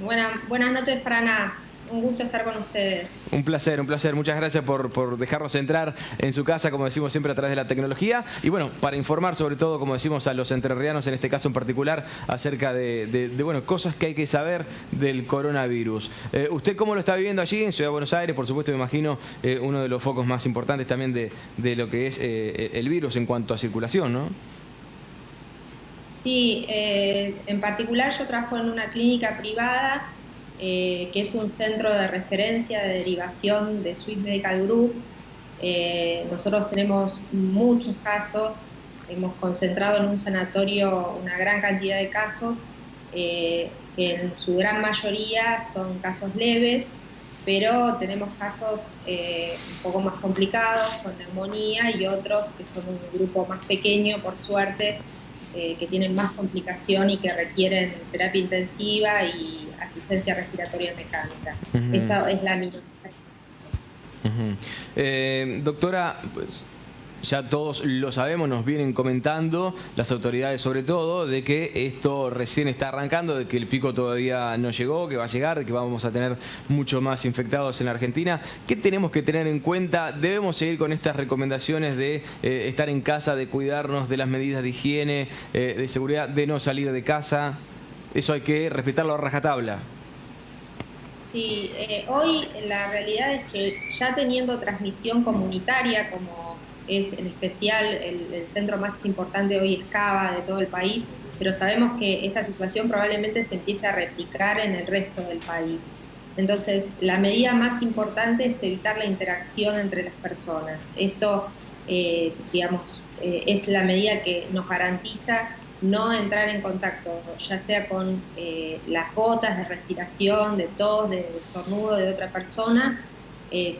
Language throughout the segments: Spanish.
Buenas noches, Prana. Un gusto estar con ustedes. Un placer, un placer. Muchas gracias por dejarnos entrar en su casa, como decimos siempre, a través de la tecnología. Y bueno, para informar sobre todo, como decimos, a los entrerrianos, en este caso en particular, acerca de cosas que hay que saber del coronavirus. ¿Usted cómo lo está viviendo allí en Ciudad de Buenos Aires? Por supuesto, me imagino, uno de los focos más importantes también de lo que es el virus en cuanto a circulación, ¿no? Sí, en particular yo trabajo en una clínica privada que es un centro de referencia de derivación de Swiss Medical Group. Nosotros tenemos muchos casos, hemos concentrado en un sanatorio una gran cantidad de casos, que en su gran mayoría son casos leves, pero tenemos casos un poco más complicados, con neumonía, y otros que son un grupo más pequeño, por suerte, que tienen más complicación y que requieren terapia intensiva y asistencia respiratoria mecánica. Esta es la minoría de casos. Doctora, pues, ya todos lo sabemos, nos vienen comentando las autoridades sobre todo de que esto recién está arrancando, de que el pico todavía no llegó, que va a llegar, de que vamos a tener mucho más infectados en la Argentina. ¿Qué tenemos que tener en cuenta? ¿Debemos seguir con estas recomendaciones de estar en casa, de cuidarnos de las medidas de higiene, de seguridad, de no salir de casa? Eso hay que respetarlo a rajatabla. Sí, hoy la realidad es que ya teniendo transmisión comunitaria, como es en especial el centro más importante hoy es Cava de todo el país, pero sabemos que esta situación probablemente se empiece a replicar en el resto del país. Entonces, la medida más importante es evitar la interacción entre las personas. Esto, es la medida que nos garantiza no entrar en contacto, ya sea con las gotas de respiración, de tos, de estornudo de otra persona,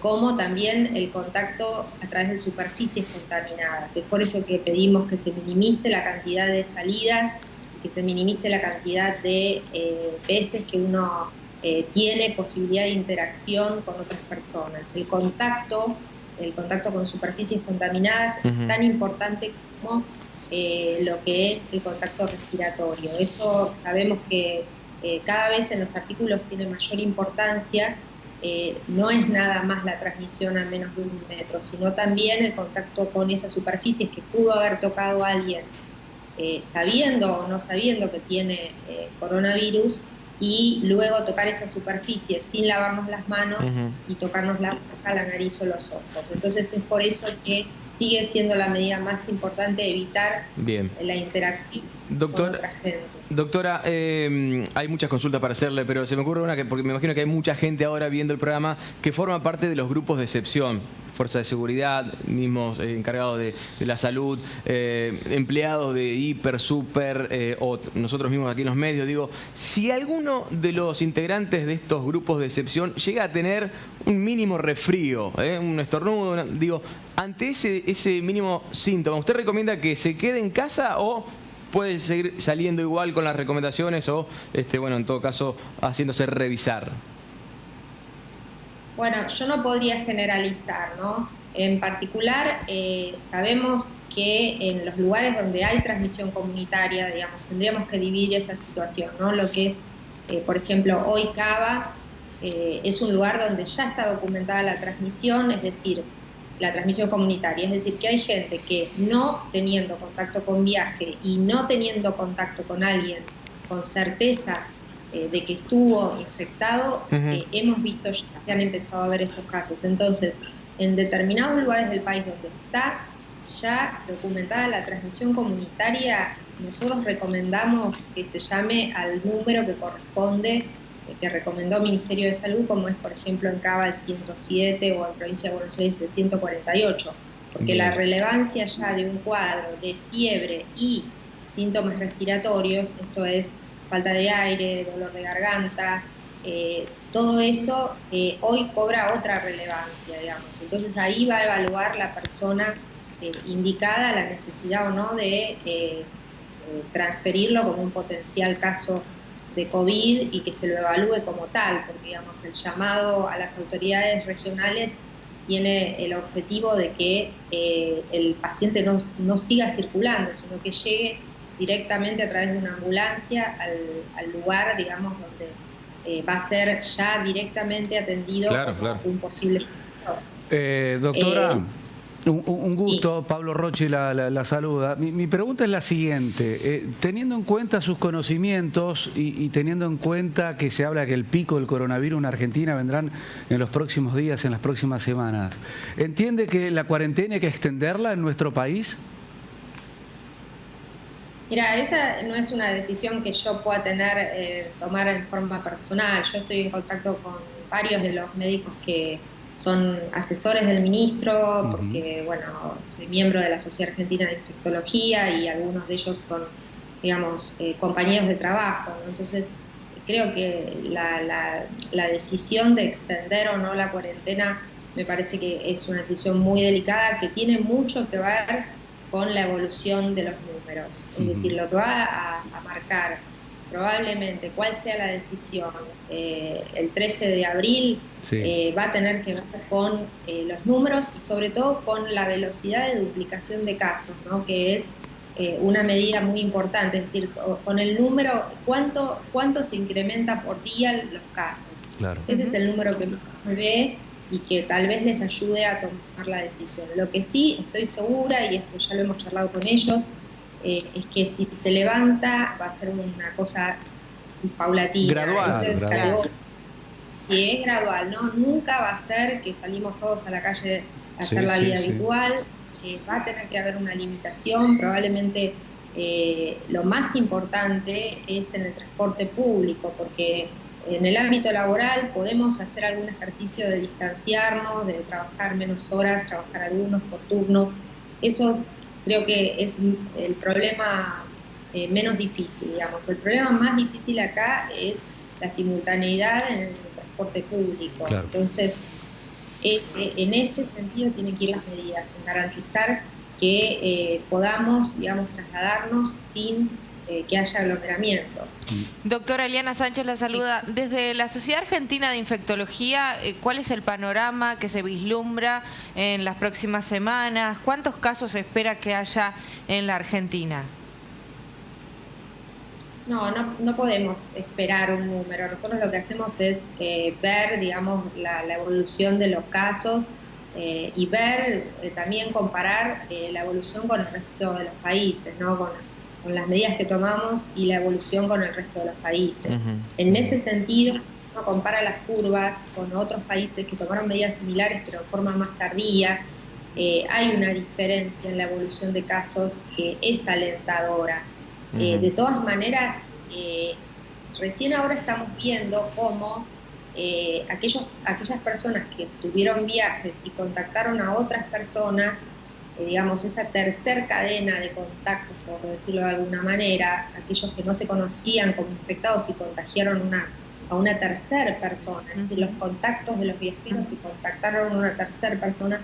como también el contacto a través de superficies contaminadas. Es por eso que pedimos que se minimice la cantidad de salidas, que se minimice la cantidad de veces que uno tiene posibilidad de interacción con otras personas. El contacto con superficies contaminadas es tan importante como lo que es el contacto respiratorio. Eso sabemos que cada vez en los artículos tiene mayor importancia. No es nada más la transmisión a menos de 1 metro, sino también el contacto con esas superficies que pudo haber tocado a alguien sabiendo o no sabiendo que tiene coronavirus, y luego tocar esa superficie sin lavarnos las manos y tocarnos la boca, la nariz o los ojos. Entonces es por eso que sigue siendo la medida más importante evitar la interacción con otra gente. Doctora, hay muchas consultas para hacerle, pero se me ocurre una, porque me imagino que hay mucha gente ahora viendo el programa que forma parte de los grupos de excepción, fuerza de seguridad, mismos encargados de la salud, empleados de hiper, super, o nosotros mismos aquí en los medios. Digo, si alguno de los integrantes de estos grupos de excepción llega a tener un mínimo resfrío, un estornudo, digo, ante ese mínimo síntoma, ¿usted recomienda que se quede en casa o puede seguir saliendo igual con las recomendaciones o, bueno, en todo caso, haciéndose revisar? Bueno, yo no podría generalizar, ¿no? En particular, sabemos que en los lugares donde hay transmisión comunitaria, digamos, tendríamos que dividir esa situación, ¿no? Lo que es, por ejemplo, hoy Cava es un lugar donde ya está documentada la transmisión, es decir, la transmisión comunitaria, es decir, que hay gente que no teniendo contacto con viaje y no teniendo contacto con alguien con certeza de que estuvo infectado, hemos visto ya que han empezado a ver estos casos. Entonces, en determinados lugares del país donde está ya documentada la transmisión comunitaria, nosotros recomendamos que se llame al número que corresponde, que recomendó el Ministerio de Salud, como es, por ejemplo, en Cava el 107 o en Provincia de Buenos Aires el 148, porque la relevancia ya de un cuadro de fiebre y síntomas respiratorios, esto es falta de aire, dolor de garganta, todo eso hoy cobra otra relevancia, digamos. Entonces ahí va a evaluar la persona indicada la necesidad o no de transferirlo como un potencial caso de COVID y que se lo evalúe como tal, porque, digamos, el llamado a las autoridades regionales tiene el objetivo de que el paciente no siga circulando, sino que llegue directamente a través de una ambulancia al lugar, digamos, donde va a ser ya directamente atendido como un posible caso. Doctora, un gusto, sí. Pablo Rocchi la saluda. Mi pregunta es la siguiente, teniendo en cuenta sus conocimientos y teniendo en cuenta que se habla que el pico del coronavirus en Argentina vendrán en los próximos días, en las próximas semanas, ¿entiende que la cuarentena hay que extenderla en nuestro país? Mira, esa no es una decisión que yo pueda tomar en forma personal. Yo estoy en contacto con varios de los médicos que son asesores del ministro, porque, bueno, soy miembro de la Sociedad Argentina de Infectología y algunos de ellos son, digamos, compañeros de trabajo, ¿no? Entonces, creo que la decisión de extender o no la cuarentena me parece que es una decisión muy delicada que tiene mucho que ver con la evolución de los números. Es decir, lo que va a marcar probablemente cuál sea la decisión el 13 de abril va a tener que ver con los números y sobre todo con la velocidad de duplicación de casos, ¿no? Que es una medida muy importante, es decir, con el número, cuánto se incrementa por día los casos. Claro. Ese es el número que me ve y que tal vez les ayude a tomar la decisión. Lo que sí estoy segura, y esto ya lo hemos charlado con ellos, es que si se levanta va a ser una cosa paulatina. Gradual. Que es gradual, ¿no? Nunca va a ser que salimos todos a la calle a hacer la vida habitual. Va a tener que haber una limitación, probablemente lo más importante es en el transporte público, porque en el ámbito laboral podemos hacer algún ejercicio de distanciarnos, de trabajar menos horas, trabajar algunos por turnos. Eso creo que es el problema menos difícil, digamos. El problema más difícil acá es la simultaneidad en el transporte público. Claro. Entonces, en ese sentido tienen que ir las medidas, en garantizar que podamos, digamos, trasladarnos sin que haya aglomeramiento. Doctora Eliana Sánchez la saluda. Desde la Sociedad Argentina de Infectología, ¿cuál es el panorama que se vislumbra en las próximas semanas? ¿Cuántos casos se espera que haya en la Argentina? No podemos esperar un número. Nosotros lo que hacemos es ver, digamos, la evolución de los casos y ver, también comparar la evolución con el resto de los países, ¿no? Con las medidas que tomamos y la evolución con el resto de los países. En ese sentido, uno compara las curvas con otros países que tomaron medidas similares pero de forma más tardía. Hay una diferencia en la evolución de casos que es alentadora. De todas maneras, recién ahora estamos viendo cómo aquellas personas que tuvieron viajes y contactaron a otras personas, digamos, esa tercer cadena de contactos, por decirlo de alguna manera, aquellos que no se conocían como infectados y contagiaron a una tercera persona, es decir, los contactos de los viajeros que contactaron a una tercera persona,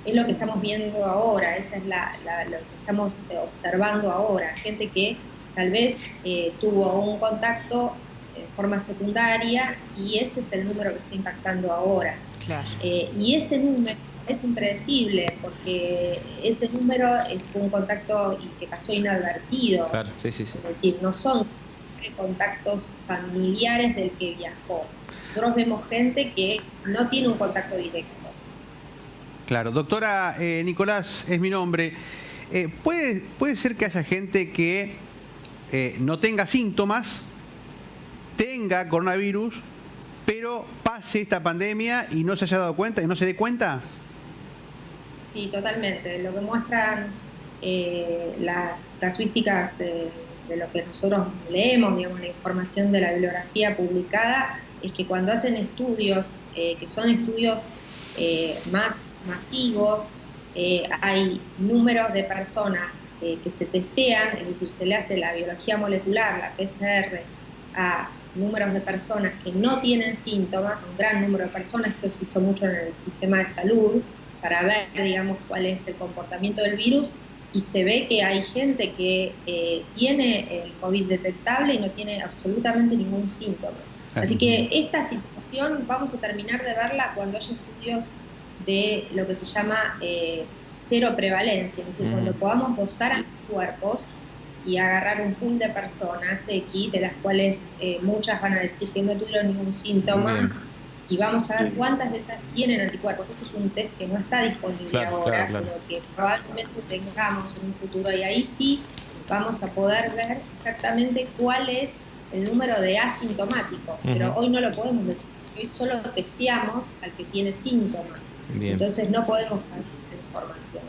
es lo que estamos viendo ahora, esa es lo que estamos observando ahora, gente que tal vez tuvo un contacto en forma secundaria y ese es el número que está impactando ahora. Claro. Y ese número es impredecible porque ese número es un contacto que pasó inadvertido. Claro, sí. Es decir, no son contactos familiares del que viajó. Nosotros vemos gente que no tiene un contacto directo. Claro, doctora, Nicolás es mi nombre. ¿Puede ser que haya gente que no tenga síntomas, tenga coronavirus, pero pase esta pandemia y no se haya dado cuenta, y no se dé cuenta? Sí, totalmente. Lo que muestran las casuísticas de lo que nosotros leemos, digamos, la información de la bibliografía publicada, es que cuando hacen estudios, que son estudios más masivos, hay números de personas que se testean, es decir, se le hace la biología molecular, la PCR, a números de personas que no tienen síntomas, un gran número de personas, esto se hizo mucho en el sistema de salud, para ver, digamos, cuál es el comportamiento del virus, y se ve que hay gente que tiene el COVID detectable y no tiene absolutamente ningún síntoma. Así que esta situación vamos a terminar de verla cuando haya estudios de lo que se llama cero prevalencia, es decir, cuando podamos dosar a los cuerpos y agarrar un pool de personas X, de las cuales muchas van a decir que no tuvieron ningún síntoma. Bien. Y vamos a ver cuántas de esas tienen anticuerpos. Esto es un test que no está disponible ahora, pero que probablemente tengamos en un futuro, y ahí sí vamos a poder ver exactamente cuál es el número de asintomáticos, pero hoy no lo podemos decir, hoy solo testeamos al que tiene síntomas. Bien. Entonces no podemos saber esa información.